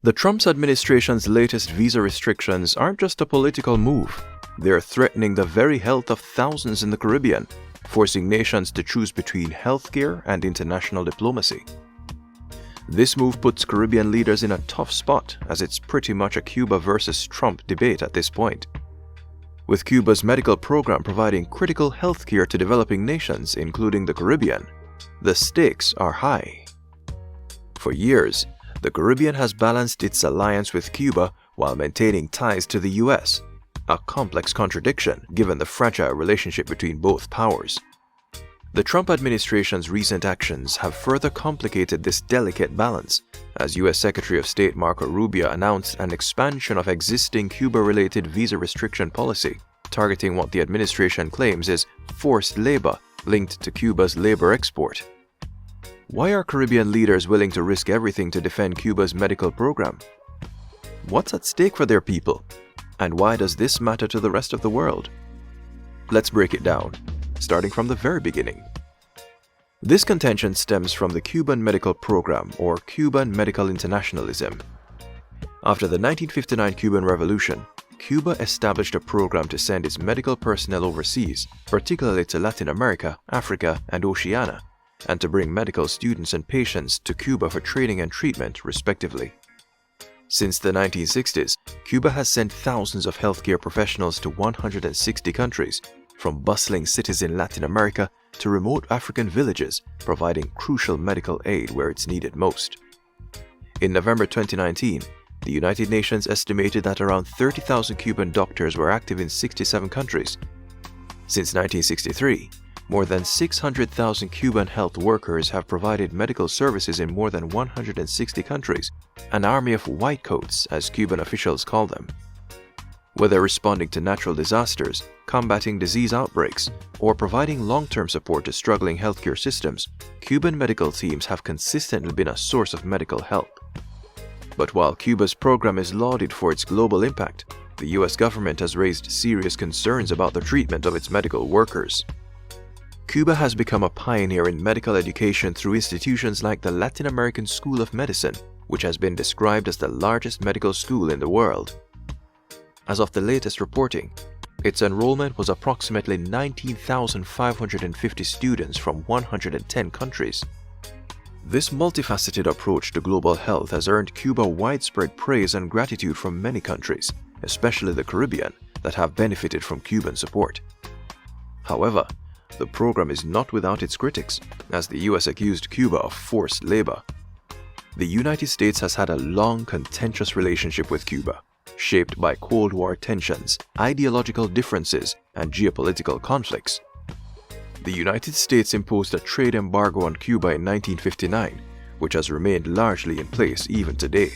The Trump administration's latest visa restrictions aren't just a political move. They're threatening the very health of thousands in the Caribbean, forcing nations to choose between healthcare and international diplomacy. This move puts Caribbean leaders in a tough spot, as it's pretty much a Cuba versus Trump debate at this point. With Cuba's medical program providing critical healthcare to developing nations, including the Caribbean, the stakes are high. For years, the Caribbean has balanced its alliance with Cuba while maintaining ties to the US, a complex contradiction given the fragile relationship between both powers. The Trump administration's recent actions have further complicated this delicate balance, as US Secretary of State Marco Rubio announced an expansion of existing Cuba-related visa restriction policy, targeting what the administration claims is forced labor linked to Cuba's labor export. Why are Caribbean leaders willing to risk everything to defend Cuba's medical program? What's at stake for their people? And why does this matter to the rest of the world? Let's break it down, starting from the very beginning. This contention stems from the Cuban Medical program, or Cuban Medical internationalism. After the 1959 Cuban Revolution, Cuba established a program to send its medical personnel overseas, particularly to Latin America, Africa, and Oceania, and to bring medical students and patients to Cuba for training and treatment, respectively. Since the 1960s, Cuba has sent thousands of healthcare professionals to 160 countries, from bustling cities in Latin America to remote African villages, providing crucial medical aid where it's needed most. In November 2019, the United Nations estimated that around 30,000 Cuban doctors were active in 67 countries. Since 1963, more than 600,000 Cuban health workers have provided medical services in more than 160 countries, an army of white coats, as Cuban officials call them. Whether responding to natural disasters, combating disease outbreaks, or providing long-term support to struggling healthcare systems, Cuban medical teams have consistently been a source of medical help. But while Cuba's program is lauded for its global impact, the US government has raised serious concerns about the treatment of its medical workers. Cuba has become a pioneer in medical education through institutions like the Latin American School of Medicine, which has been described as the largest medical school in the world. As of the latest reporting, its enrollment was approximately 19,550 students from 110 countries. This multifaceted approach to global health has earned Cuba widespread praise and gratitude from many countries, especially the Caribbean, that have benefited from Cuban support. However, the program is not without its critics, as the US accused Cuba of forced labor. The United States has had a long, contentious relationship with Cuba, shaped by Cold War tensions, ideological differences, and geopolitical conflicts. The United States imposed a trade embargo on Cuba in 1959, which has remained largely in place even today.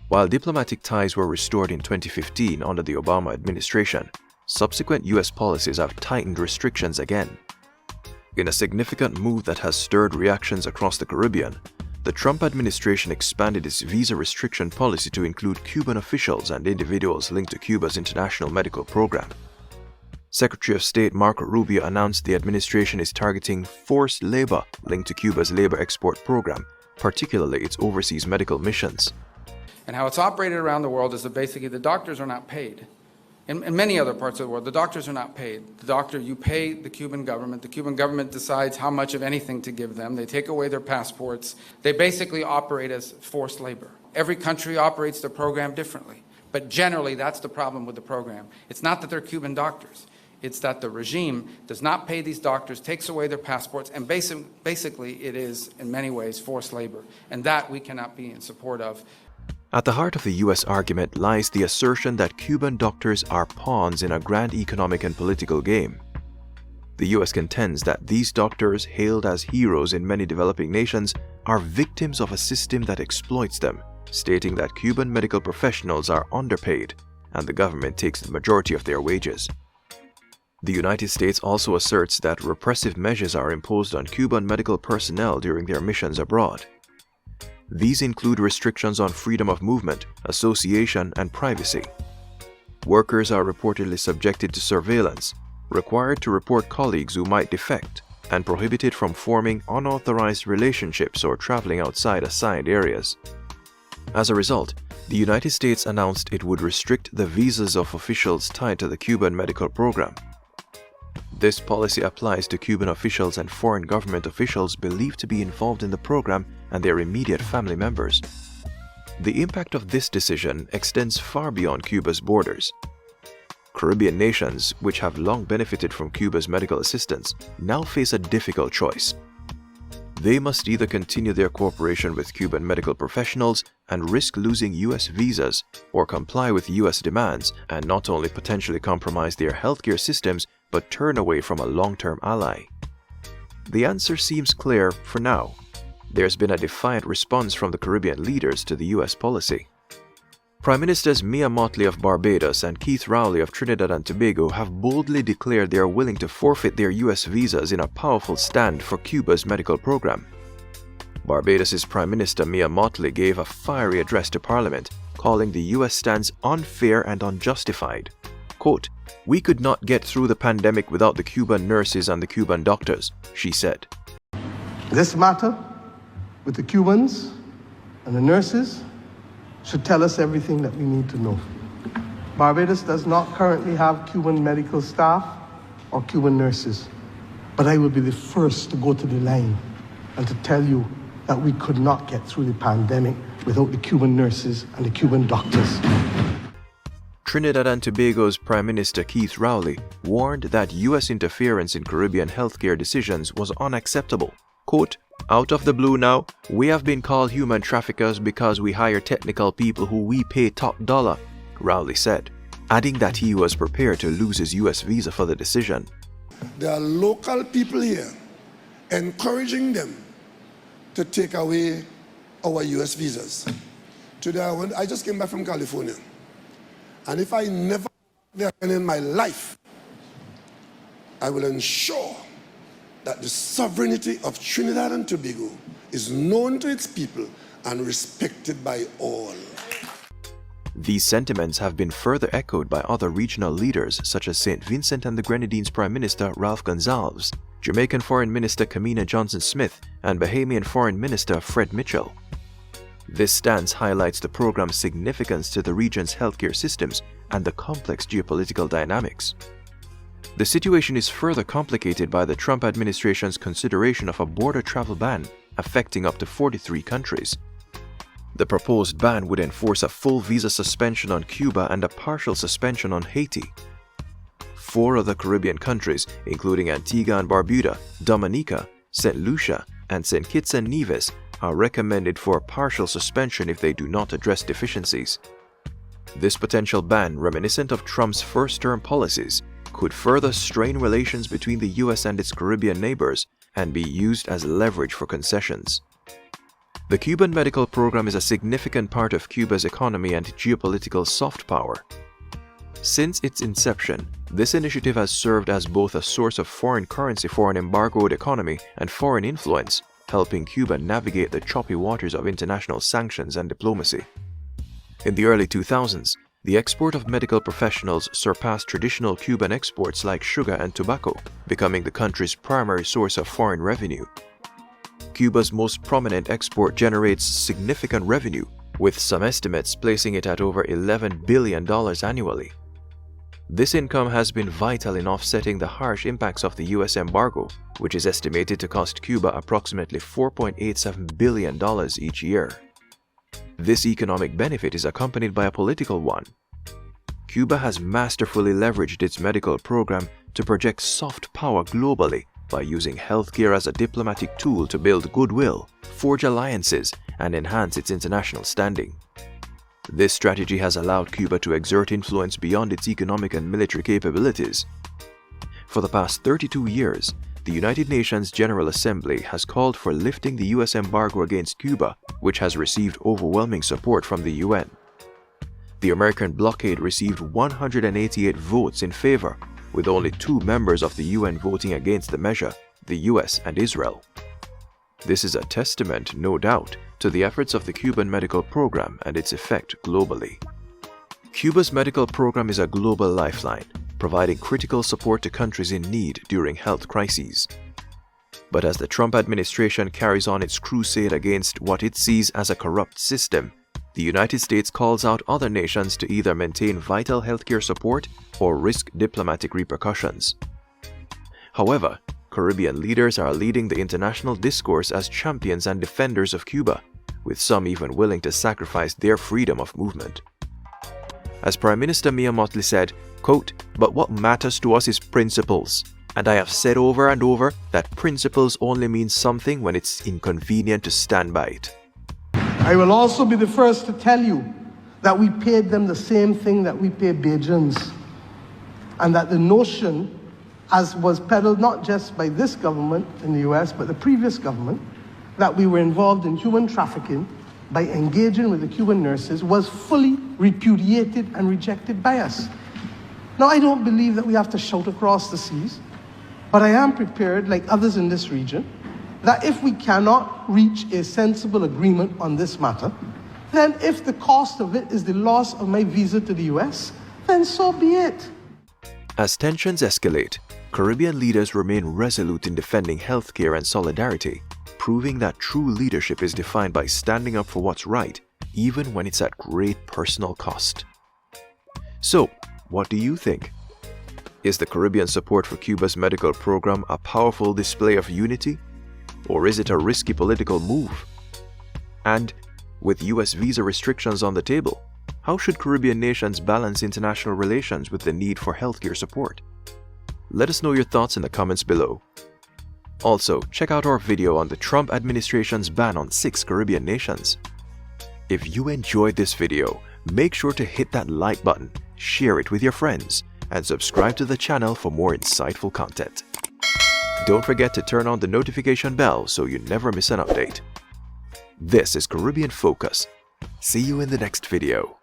While diplomatic ties were restored in 2015 under the Obama administration, subsequent US policies have tightened restrictions again. In a significant move that has stirred reactions across the Caribbean, the Trump administration expanded its visa restriction policy to include Cuban officials and individuals linked to Cuba's international medical program. Secretary of State Marco Rubio announced the administration is targeting forced labor linked to Cuba's labor export program, particularly its overseas medical missions. And how it's operated around the world is that basically the doctors are not paid. In many other parts of the world, the doctors are not paid. You pay the Cuban government. The Cuban government decides how much of anything to give them. They take away their passports. They basically operate as forced labor. Every country operates their program differently. But generally, that's the problem with the program. It's not that they're Cuban doctors. It's that the regime does not pay these doctors, takes away their passports, and basically it is, in many ways, forced labor. And that we cannot be in support of. At the heart of the US argument lies the assertion that Cuban doctors are pawns in a grand economic and political game. The US contends that these doctors, hailed as heroes in many developing nations, are victims of a system that exploits them, stating that Cuban medical professionals are underpaid and the government takes the majority of their wages. The United States also asserts that repressive measures are imposed on Cuban medical personnel during their missions abroad. These include restrictions on freedom of movement, association, and privacy. Workers are reportedly subjected to surveillance, required to report colleagues who might defect, and prohibited from forming unauthorized relationships or traveling outside assigned areas. As a result, the United States announced it would restrict the visas of officials tied to the Cuban Medical program. This policy applies to Cuban officials and foreign government officials believed to be involved in the program and their immediate family members. The impact of this decision extends far beyond Cuba's borders. Caribbean nations, which have long benefited from Cuba's medical assistance, now face a difficult choice. They must either continue their cooperation with Cuban medical professionals and risk losing U.S. visas, or comply with U.S. demands and not only potentially compromise their healthcare systems but turn away from a long-term ally. The answer seems clear for now. There's been a defiant response from the Caribbean leaders to the U.S. policy. Prime Ministers Mia Mottley of Barbados and Keith Rowley of Trinidad and Tobago have boldly declared they are willing to forfeit their U.S. visas in a powerful stand for Cuba's medical program. Barbados's Prime Minister Mia Mottley gave a fiery address to Parliament, calling the U.S. stance unfair and unjustified. Quote, "We could not get through the pandemic without the Cuban nurses and the Cuban doctors," she said. This matter with the Cubans and the nurses should tell us everything that we need to know. Barbados does not currently have Cuban medical staff or Cuban nurses, but I will be the first to go to the line and to tell you that we could not get through the pandemic without the Cuban nurses and the Cuban doctors. Trinidad and Tobago's Prime Minister Keith Rowley warned that U.S. interference in Caribbean healthcare decisions was unacceptable. Quote, "Out of the blue now, we have been called human traffickers because we hire technical people who we pay top dollar," Rowley said, adding that he was prepared to lose his U.S. visa for the decision. There are local people here encouraging them to take away our U.S. visas. Today, I just came back from California, and if I never there again in my life, I will ensure that the sovereignty of Trinidad and Tobago is known to its people and respected by all. These sentiments have been further echoed by other regional leaders such as St. Vincent and the Grenadines Prime Minister Ralph Gonsalves, Jamaican Foreign Minister Kamina Johnson-Smith, and Bahamian Foreign Minister Fred Mitchell. This stance highlights the program's significance to the region's healthcare systems and the complex geopolitical dynamics. The situation is further complicated by the Trump administration's consideration of a border travel ban affecting up to 43 countries. The proposed ban would enforce a full visa suspension on Cuba and a partial suspension on Haiti. 4 other Caribbean countries, including Antigua and Barbuda, Dominica, St. Lucia, and St. Kitts and Nevis, are recommended for a partial suspension if they do not address deficiencies. This potential ban, reminiscent of Trump's first-term policies, could further strain relations between the U.S. and its Caribbean neighbors and be used as leverage for concessions. The Cuban Medical program is a significant part of Cuba's economy and geopolitical soft power. Since its inception, this initiative has served as both a source of foreign currency for an embargoed economy and foreign influence, helping Cuba navigate the choppy waters of international sanctions and diplomacy. In the early 2000s, the export of medical professionals surpassed traditional Cuban exports like sugar and tobacco, becoming the country's primary source of foreign revenue. Cuba's most prominent export generates significant revenue, with some estimates placing it at over $11 billion annually. This income has been vital in offsetting the harsh impacts of the U.S. embargo, which is estimated to cost Cuba approximately $4.87 billion each year. This economic benefit is accompanied by a political one. Cuba has masterfully leveraged its medical program to project soft power globally by using healthcare as a diplomatic tool to build goodwill, forge alliances, and enhance its international standing. This strategy has allowed Cuba to exert influence beyond its economic and military capabilities. For the past 32 years, the United Nations General Assembly has called for lifting the U.S. embargo against Cuba, which has received overwhelming support from the UN. The American blockade received 188 votes in favor, with only 2 members of the UN voting against the measure, the U.S. and Israel. This is a testament, no doubt, to the efforts of the Cuban Medical program and its effect globally. Cuba's medical program is a global lifeline, providing critical support to countries in need during health crises. But as the Trump administration carries on its crusade against what it sees as a corrupt system, the United States calls out other nations to either maintain vital healthcare support or risk diplomatic repercussions. However, Caribbean leaders are leading the international discourse as champions and defenders of Cuba, with some even willing to sacrifice their freedom of movement. As Prime Minister Mia Mottley said, quote, "But what matters to us is principles. And I have said over and over that principles only mean something when it's inconvenient to stand by it." I will also be the first to tell you that we paid them the same thing that we pay Bajans, and that the notion, as was peddled not just by this government in the US, but the previous government, that we were involved in human trafficking by engaging with the Cuban nurses was fully repudiated and rejected by us. Now, I don't believe that we have to shout across the seas, but I am prepared, like others in this region, that if we cannot reach a sensible agreement on this matter, then if the cost of it is the loss of my visa to the US, then so be it. As tensions escalate, Caribbean leaders remain resolute in defending healthcare and solidarity, proving that true leadership is defined by standing up for what's right, even when it's at great personal cost. So, what do you think? Is the Caribbean support for Cuba's medical program a powerful display of unity? Or is it a risky political move? And, with US visa restrictions on the table, how should Caribbean nations balance international relations with the need for healthcare support? Let us know your thoughts in the comments below. Also, check out our video on the Trump administration's ban on 6 Caribbean nations. If you enjoyed this video, make sure to hit that like button, share it with your friends, and subscribe to the channel for more insightful content. Don't forget to turn on the notification bell so you never miss an update. This is Caribbean Focus. See you in the next video.